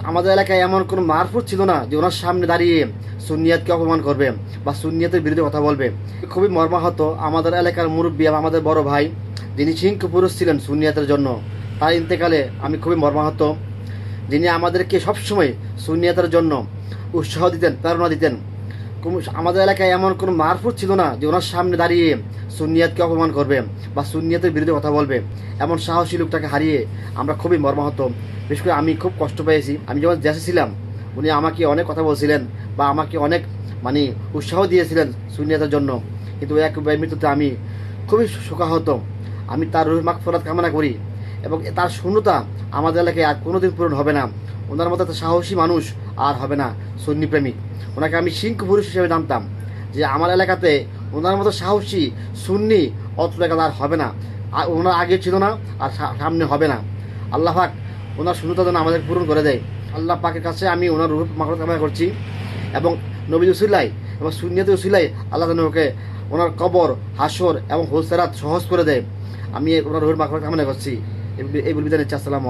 আমাদের এলাকায় এমন কোনো মারফুট ছিল না যে ওনার সামনে দাঁড়িয়ে সুন্নিয়াতকে অপমান করবে বা সুন্নিয়াতের বিরুদ্ধে কথা বলবে। খুবই মর্মাহত আমাদের এলাকার মুরব্বী, আমাদের বড় ভাই, যিনি সিংহ পুরুষ ছিলেন সুন্নিয়াতের জন্য, তার ইন্তেকালে আমি খুবই মর্মাহত। যিনি আমাদেরকে সবসময় সুন্নিয়াতের জন্য উৎসাহ দিতেন, প্রেরণা দিতেন। আমাদের এলাকায় এমন কোনো মারফুট ছিল না যে ওনার সামনে দাঁড়িয়ে সুন্নিয়াতকে অপমান করবে বা সুন্নিয়াতের বিরুদ্ধে কথা বলবে। এমন সাহসী লোকটাকে হারিয়ে আমরা খুবই মর্মাহত। বিশেষ করে আমি খুব কষ্ট পেয়েছি। আমি যখন দেশে ছিলাম উনি আমাকে অনেক কথা বলছিলেন বা আমাকে অনেক উৎসাহ দিয়েছিলেন সুন্নিয়াতের জন্য, কিন্তু এক মৃত্যুতে আমি খুবই শোকাহত। আমি তার রুহের মাগফিরাত কামনা করি এবং তার শূন্যতা আমাদের এলাকায় আর কোনোদিন পূরণ হবে না। ওনার মতো একটা সাহসী মানুষ আর হবে না, সুন্নি প্রেমিক। ওনাকে আমি সিংহ পুরুষ হিসেবে জানতাম, যে আমার এলাকাতে ওনার মতো সাহসী সুন্নি অত এলাকাতে আর হবে না। আর ওনার আগে ছিল না, আর সামনে হবে না। আল্লাহ পাক ওনার শূন্যতা যেন আমাদের পূরণ করে দেয়। আল্লাহ পাকের কাছে আমি ওনার রূহ মাগফিরাত কামনা করছি এবং নবীর উসিলাই এবং সুন্নিয়াতের উসিলাই আল্লাহ যেন ওকে ওনার কবর, হাসর এবং হোসেরাত সহজ করে দেয়। আমি ওনার রূহের মাগফিরাত কামনা করছি। এই বলে বিদায় নিচ্ছি। আসসালামু আলাইকুম।